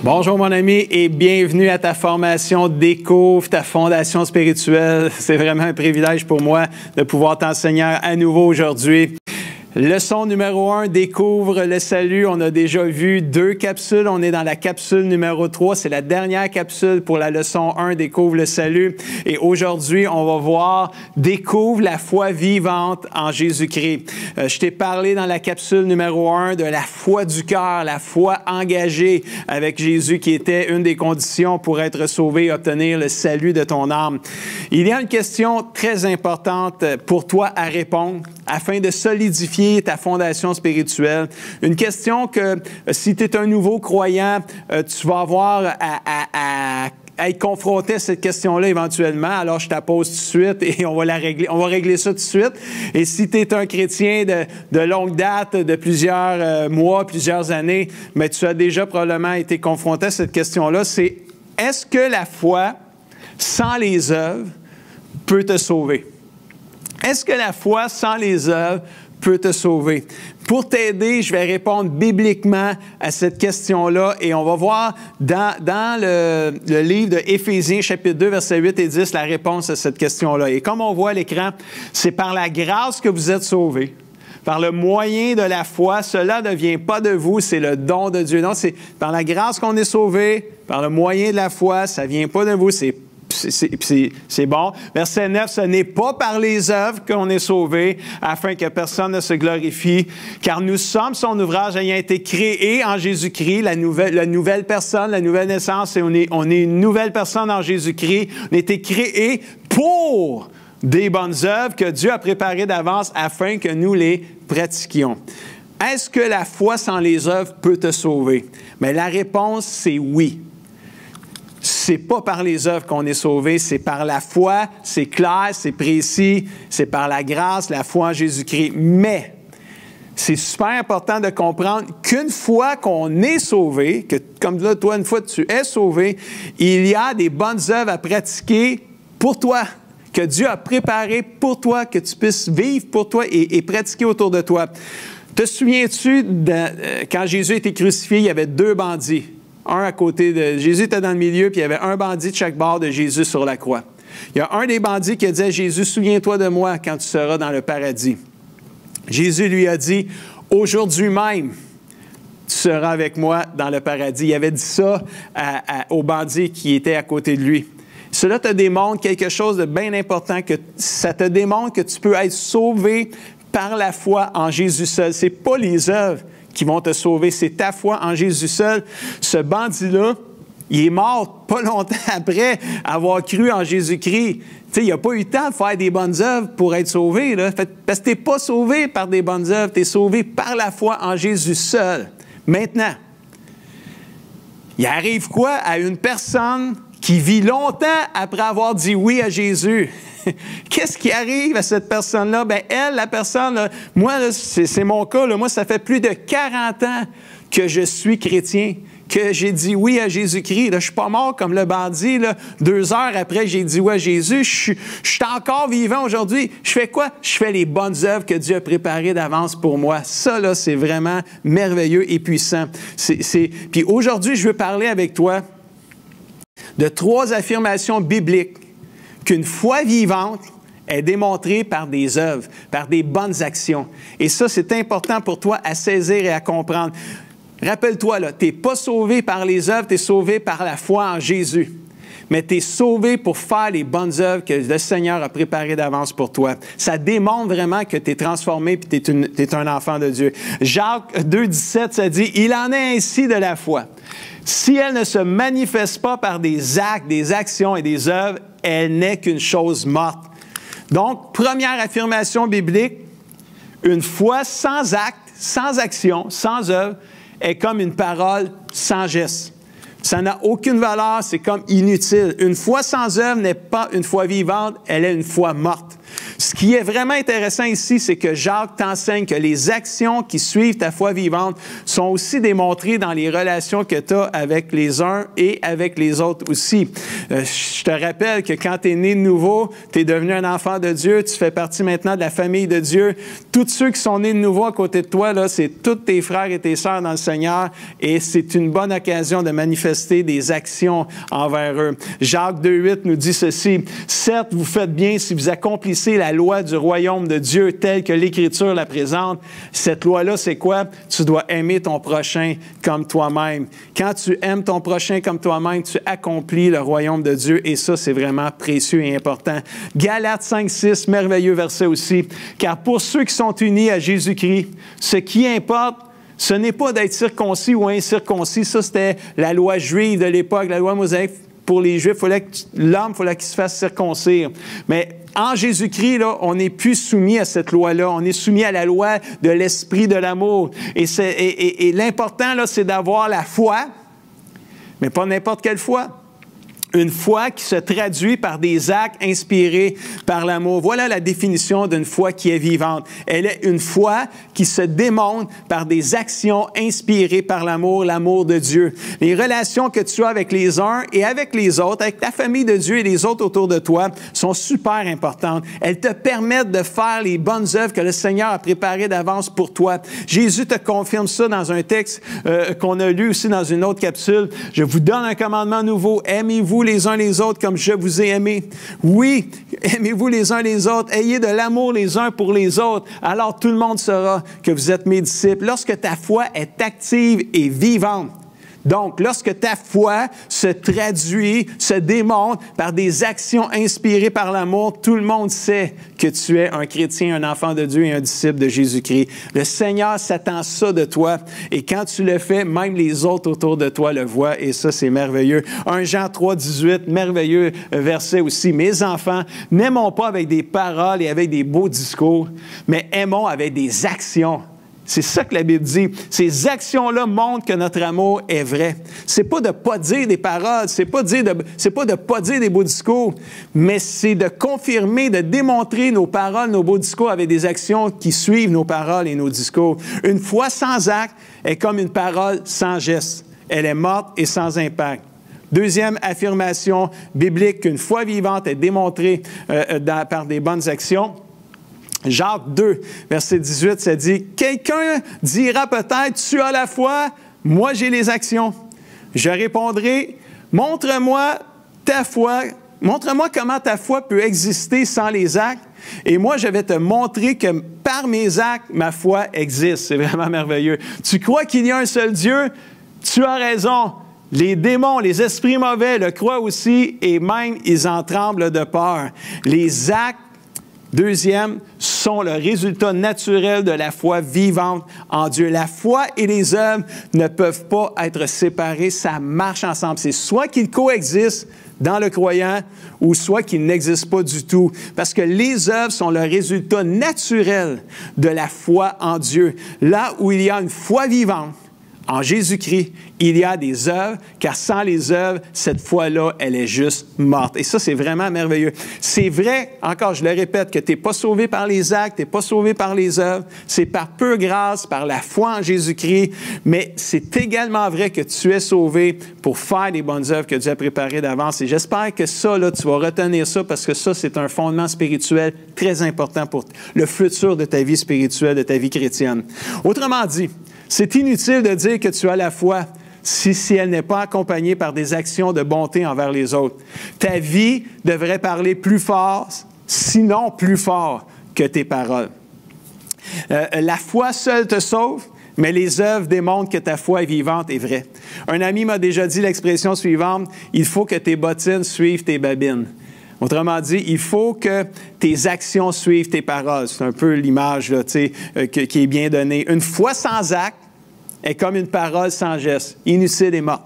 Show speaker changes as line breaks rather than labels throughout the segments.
Bonjour mon ami et bienvenue à ta formation Découvre ta fondation spirituelle. C'est vraiment un privilège pour moi de pouvoir t'enseigner à nouveau aujourd'hui. Leçon numéro 1, découvre le salut. On a déjà vu 2 capsules. On est dans la capsule numéro 3. C'est la dernière capsule pour la leçon 1, découvre le salut. Et aujourd'hui, on va voir découvre la foi vivante en Jésus-Christ. Je t'ai parlé dans la capsule numéro 1 de la foi du cœur, la foi engagée avec Jésus qui était une des conditions pour être sauvé et obtenir le salut de ton âme. Il y a une question très importante pour toi à répondre afin de solidifier ta fondation spirituelle. Une question que, si tu es un nouveau croyant, tu vas avoir à être confronté à cette question-là éventuellement. Alors, je te la pose tout de suite et on va régler ça tout de suite. Et si tu es un chrétien de longue date, de plusieurs mois, plusieurs années, mais tu as déjà probablement été confronté à cette question-là, c'est est-ce que la foi, sans les œuvres, peut te sauver? Est-ce que la foi, sans les œuvres, peut te sauver? Pour t'aider, je vais répondre bibliquement à cette question-là et on va voir dans le livre de Éphésiens, chapitre 2, versets 8 et 10, la réponse à cette question-là. Et comme on voit à l'écran, c'est par la grâce que vous êtes sauvés. Par le moyen de la foi, cela ne vient pas de vous, c'est le don de Dieu. Donc, c'est par la grâce qu'on est sauvé, par le moyen de la foi, ça ne vient pas de vous, c'est bon. Verset 9, ce n'est pas par les œuvres qu'on est sauvé, afin que personne ne se glorifie, car nous sommes son ouvrage ayant été créé en Jésus-Christ, la nouvelle personne, la nouvelle naissance, et on est une nouvelle personne en Jésus-Christ. On a été créé pour des bonnes œuvres que Dieu a préparées d'avance afin que nous les pratiquions. Est-ce que la foi sans les œuvres peut te sauver? Mais la réponse, c'est oui. C'est pas par les œuvres qu'on est sauvé, c'est par la foi, c'est clair, c'est précis, c'est par la grâce, la foi en Jésus-Christ. Mais c'est super important de comprendre qu'une fois qu'on est sauvé, que comme là, toi, une fois que tu es sauvé, il y a des bonnes œuvres à pratiquer pour toi, que Dieu a préparées pour toi, que tu puisses vivre pour toi et pratiquer autour de toi. Te souviens-tu, quand Jésus a été crucifié, il y avait 2 bandits. Un à côté de... Jésus était dans le milieu, puis il y avait un bandit de chaque bord de Jésus sur la croix. Il y a un des bandits qui a dit à Jésus, « Souviens-toi de moi quand tu seras dans le paradis. » Jésus lui a dit, « Aujourd'hui même, tu seras avec moi dans le paradis. » Il avait dit ça au bandit qui était à côté de lui. Cela te démontre quelque chose de bien important, que ça te démontre que tu peux être sauvé par la foi en Jésus seul. Ce n'est pas les œuvres qui vont te sauver. C'est ta foi en Jésus seul. Ce bandit-là, il est mort pas longtemps après avoir cru en Jésus-Christ. Tu sais, il n'a pas eu le temps de faire des bonnes œuvres pour être sauvé, là. Parce que tu n'es pas sauvé par des bonnes œuvres, tu es sauvé par la foi en Jésus seul. Maintenant, il arrive quoi à une personne qui vit longtemps après avoir dit oui à Jésus? Qu'est-ce qui arrive à cette personne-là? Bien, elle, la personne, là, moi, là, c'est mon cas, là, moi, ça fait plus de 40 ans que je suis chrétien, que j'ai dit oui à Jésus-Christ. Là, je ne suis pas mort comme le bandit. Là, 2 heures après que j'ai dit oui à Jésus, je suis encore vivant aujourd'hui. Je fais quoi? Je fais les bonnes œuvres que Dieu a préparées d'avance pour moi. Ça, là, c'est vraiment merveilleux et puissant. Puis aujourd'hui, je veux parler avec toi de 3 affirmations bibliques qu'une foi vivante est démontrée par des œuvres, par des bonnes actions. Et ça, c'est important pour toi à saisir et à comprendre. Rappelle-toi, tu n'es pas sauvé par les œuvres, tu es sauvé par la foi en Jésus. Mais tu es sauvé pour faire les bonnes œuvres que le Seigneur a préparées d'avance pour toi. Ça démontre vraiment que tu es transformé et que tu es un enfant de Dieu. Jacques 2,17, ça dit « Il en est ainsi de la foi. Si elle ne se manifeste pas par des actes, des actions et des œuvres, elle n'est qu'une chose morte. » Donc, première affirmation biblique, une foi sans acte, sans action, sans œuvre, est comme une parole sans geste. Ça n'a aucune valeur, c'est comme inutile. Une foi sans œuvre n'est pas une foi vivante, elle est une foi morte. Ce qui est vraiment intéressant ici, c'est que Jacques t'enseigne que les actions qui suivent ta foi vivante sont aussi démontrées dans les relations que tu as avec les uns et avec les autres aussi. Je te rappelle que quand tu es né de nouveau, tu es devenu un enfant de Dieu, tu fais partie maintenant de la famille de Dieu. Tous ceux qui sont nés de nouveau à côté de toi, là, c'est tous tes frères et tes sœurs dans le Seigneur et c'est une bonne occasion de manifester des actions envers eux. Jacques 2,8 nous dit ceci: « Certes, vous faites bien si vous accomplissez la loi du royaume de Dieu telle que l'Écriture la présente. » Cette loi-là, c'est quoi? Tu dois aimer ton prochain comme toi-même. Quand tu aimes ton prochain comme toi-même, tu accomplis le royaume de Dieu et ça, c'est vraiment précieux et important. Galates 5,6, merveilleux verset aussi. « Car pour ceux qui sont unis à Jésus-Christ, ce qui importe, ce n'est pas d'être circoncis ou incirconcis. » Ça, c'était la loi juive de l'époque, la loi mosaïque. Pour les Juifs, l'homme, il fallait qu'il se fasse circoncire. Mais en Jésus-Christ, là, on n'est plus soumis à cette loi-là. On est soumis à la loi de l'esprit de l'amour. Et l'important, là, c'est d'avoir la foi, mais pas n'importe quelle foi. Une foi qui se traduit par des actes inspirés par l'amour. Voilà la définition d'une foi qui est vivante. Elle est une foi qui se démontre par des actions inspirées par l'amour, l'amour de Dieu. Les relations que tu as avec les uns et avec les autres, avec ta famille de Dieu et les autres autour de toi, sont super importantes. Elles te permettent de faire les bonnes œuvres que le Seigneur a préparées d'avance pour toi. Jésus te confirme ça dans un texte qu'on a lu aussi dans une autre capsule. « Je vous donne un commandement nouveau. Aimez-vous les uns les autres comme je vous ai aimé. » Oui, aimez-vous les uns les autres. Ayez de l'amour les uns pour les autres. Alors tout le monde saura que vous êtes mes disciples. Lorsque ta foi est active et vivante, donc, lorsque ta foi se traduit, se démontre par des actions inspirées par l'amour, tout le monde sait que tu es un chrétien, un enfant de Dieu et un disciple de Jésus-Christ. Le Seigneur s'attend ça de toi et quand tu le fais, même les autres autour de toi le voient et ça, c'est merveilleux. 1 Jean 3,18, merveilleux verset aussi. « Mes enfants, n'aimons pas avec des paroles et avec des beaux discours, mais aimons avec des actions. » C'est ça que la Bible dit. Ces actions-là montrent que notre amour est vrai. C'est pas de pas dire des paroles, c'est pas de pas dire des beaux discours, mais c'est de confirmer, de démontrer nos paroles, nos beaux discours avec des actions qui suivent nos paroles et nos discours. Une foi sans acte est comme une parole sans geste. Elle est morte et sans impact. Deuxième affirmation biblique qu'une foi vivante est démontrée par des bonnes actions. Jacques 2, verset 18, ça dit « Quelqu'un dira peut-être, tu as la foi, moi j'ai les actions. Je répondrai, montre-moi ta foi, montre-moi comment ta foi peut exister sans les actes, et moi je vais te montrer que par mes actes, ma foi existe. » C'est vraiment merveilleux. Tu crois qu'il y a un seul Dieu? Tu as raison. Les démons, les esprits mauvais le croient aussi, et même ils en tremblent de peur. Les actes, deuxième, sont le résultat naturel de la foi vivante en Dieu. La foi et les œuvres ne peuvent pas être séparées, ça marche ensemble. C'est soit qu'ils coexistent dans le croyant ou soit qu'ils n'existent pas du tout. Parce que les œuvres sont le résultat naturel de la foi en Dieu. Là où il y a une foi vivante, en Jésus-Christ, il y a des œuvres, car sans les œuvres, cette foi-là, elle est juste morte. Et ça, c'est vraiment merveilleux. C'est vrai, encore, je le répète, que tu n'es pas sauvé par les actes, tu n'es pas sauvé par les œuvres. C'est par pure grâce, par la foi en Jésus-Christ. Mais c'est également vrai que tu es sauvé pour faire les bonnes œuvres que Dieu a préparées d'avance. Et j'espère que ça, là, tu vas retenir ça parce que ça, c'est un fondement spirituel très important pour le futur de ta vie spirituelle, de ta vie chrétienne. Autrement dit, c'est inutile de dire que tu as la foi si elle n'est pas accompagnée par des actions de bonté envers les autres. Ta vie devrait parler plus fort, sinon plus fort que tes paroles. La foi seule te sauve, mais les œuvres démontrent que ta foi est vivante et vraie. Un ami m'a déjà dit l'expression suivante, « Il faut que tes bottines suivent tes babines ». Autrement dit, il faut que tes actions suivent tes paroles. C'est un peu l'image là, qui est bien donnée. Une foi sans acte est comme une parole sans geste, inutile et morte.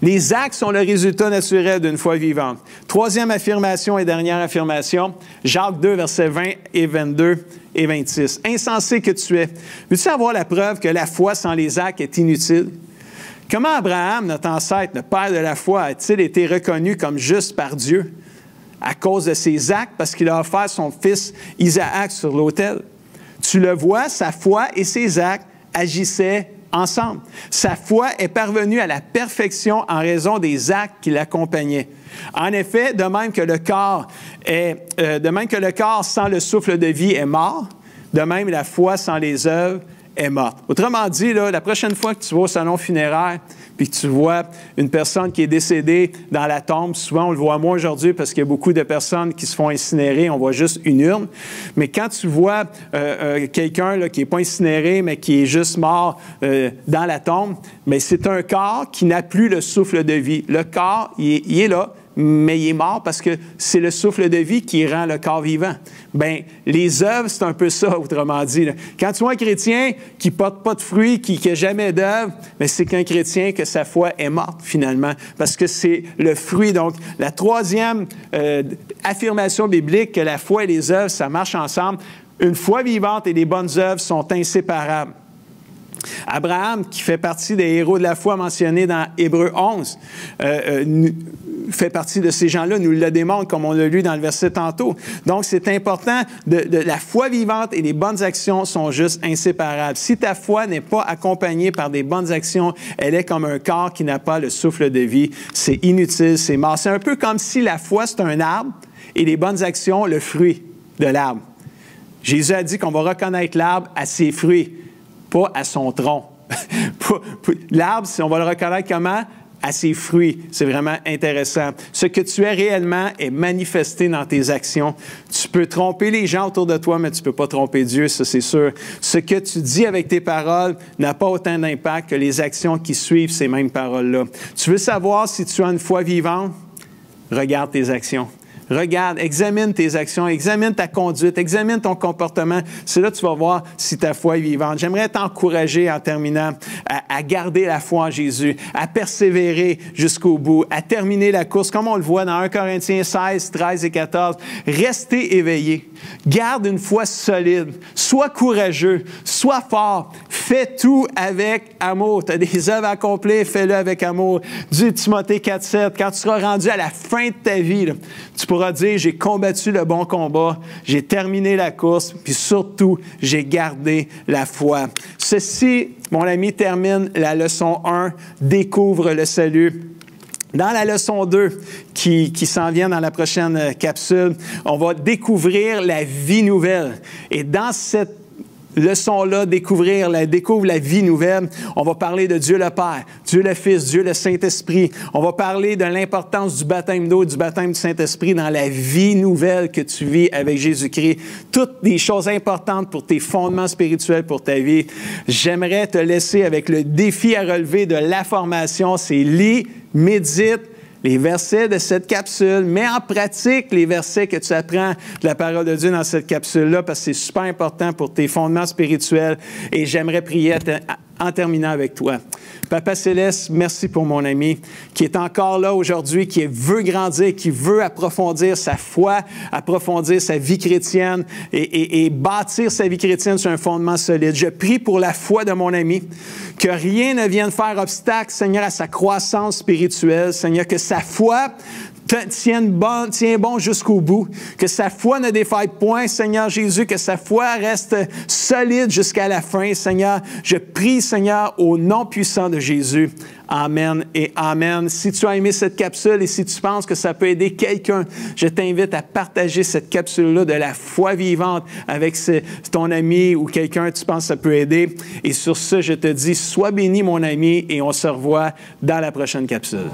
Les actes sont le résultat naturel d'une foi vivante. Troisième affirmation et dernière affirmation, Jacques 2, versets 20 et 22 et 26. « Insensé que tu es, veux-tu avoir la preuve que la foi sans les actes est inutile? Comment Abraham, notre ancêtre, le père de la foi, a-t-il été reconnu comme juste par Dieu? à cause de ses actes, parce qu'il a offert son fils Isaac sur l'autel. Tu le vois, sa foi et ses actes agissaient ensemble. Sa foi est parvenue à la perfection en raison des actes qui l'accompagnaient. En effet, de même que le corps sans le souffle de vie est mort, de même la foi sans les œuvres est morte. Autrement dit, là, la prochaine fois que tu vas au salon funéraire puis que tu vois une personne qui est décédée dans la tombe, souvent on le voit moins aujourd'hui parce qu'il y a beaucoup de personnes qui se font incinérer, on voit juste une urne. Mais quand tu vois quelqu'un là, qui n'est pas incinéré, mais qui est juste mort dans la tombe, mais c'est un corps qui n'a plus le souffle de vie. Le corps, il est là, mais il est mort parce que c'est le souffle de vie qui rend le corps vivant. Bien, les œuvres, c'est un peu ça, autrement dit. Là. Quand tu vois un chrétien qui ne porte pas de fruits, qui n'a jamais d'œuvre, bien, c'est qu'un chrétien que sa foi est morte, finalement, parce que c'est le fruit. Donc, la troisième affirmation biblique, que la foi et les œuvres, ça marche ensemble. Une foi vivante et les bonnes œuvres sont inséparables. Abraham, qui fait partie des héros de la foi mentionnés dans Hébreux 11, fait partie de ces gens-là, nous le démontre, comme on l'a lu dans le verset tantôt. Donc, c'est important, la foi vivante et les bonnes actions sont juste inséparables. Si ta foi n'est pas accompagnée par des bonnes actions, elle est comme un corps qui n'a pas le souffle de vie. C'est inutile, c'est mort. C'est un peu comme si la foi, c'est un arbre et les bonnes actions, le fruit de l'arbre. Jésus a dit qu'on va reconnaître l'arbre à ses fruits, pas à son tronc. L'arbre, on va le reconnaître comment? À ses fruits. C'est vraiment intéressant. Ce que tu es réellement est manifesté dans tes actions. Tu peux tromper les gens autour de toi, mais tu ne peux pas tromper Dieu, ça c'est sûr. Ce que tu dis avec tes paroles n'a pas autant d'impact que les actions qui suivent ces mêmes paroles-là. Tu veux savoir si tu as une foi vivante? Regarde tes actions. Regarde, examine tes actions, examine ta conduite, examine ton comportement. C'est là que tu vas voir si ta foi est vivante. J'aimerais t'encourager en terminant à garder la foi en Jésus, à persévérer jusqu'au bout, à terminer la course, comme on le voit dans 1 Corinthiens 16, 13 et 14. Restez éveillés. Garde une foi solide. Sois courageux. Sois fort. Fais tout avec amour. Tu as des œuvres à accomplir, fais-le avec amour. Dis Timothée 4, 7, quand tu seras rendu à la fin de ta vie, là, tu pourras dire, j'ai combattu le bon combat, j'ai terminé la course, puis surtout, j'ai gardé la foi. Ceci, mon ami, termine la leçon 1, découvre le salut. Dans la leçon 2, qui s'en vient dans la prochaine capsule, on va découvrir la vie nouvelle. Et dans cette leçon-là, découvre la vie nouvelle, on va parler de Dieu le Père, Dieu le Fils, Dieu le Saint-Esprit. On va parler de l'importance du baptême d'eau, du baptême du Saint-Esprit dans la vie nouvelle que tu vis avec Jésus-Christ. Toutes des choses importantes pour tes fondements spirituels pour ta vie. J'aimerais te laisser avec le défi à relever de la formation. C'est lis, médite les versets de cette capsule, mets en pratique les versets que tu apprends de la parole de Dieu dans cette capsule-là, parce que c'est super important pour tes fondements spirituels. Et j'aimerais prier en terminant avec toi. Papa Céleste, merci pour mon ami qui est encore là aujourd'hui, qui veut grandir, qui veut approfondir sa foi, approfondir sa vie chrétienne et bâtir sa vie chrétienne sur un fondement solide. Je prie pour la foi de mon ami, que rien ne vienne faire obstacle, Seigneur, à sa croissance spirituelle, Seigneur, que sa foi tient bon jusqu'au bout, que sa foi ne défaille point, Seigneur Jésus, que sa foi reste solide jusqu'à la fin, Seigneur. Je prie, Seigneur, au nom puissant de Jésus. Amen et amen. Si tu as aimé cette capsule et si tu penses que ça peut aider quelqu'un, je t'invite à partager cette capsule-là de la foi vivante avec ton ami ou quelqu'un que tu penses que ça peut aider. Et sur ce, je te dis, sois béni, mon ami, et on se revoit dans la prochaine capsule.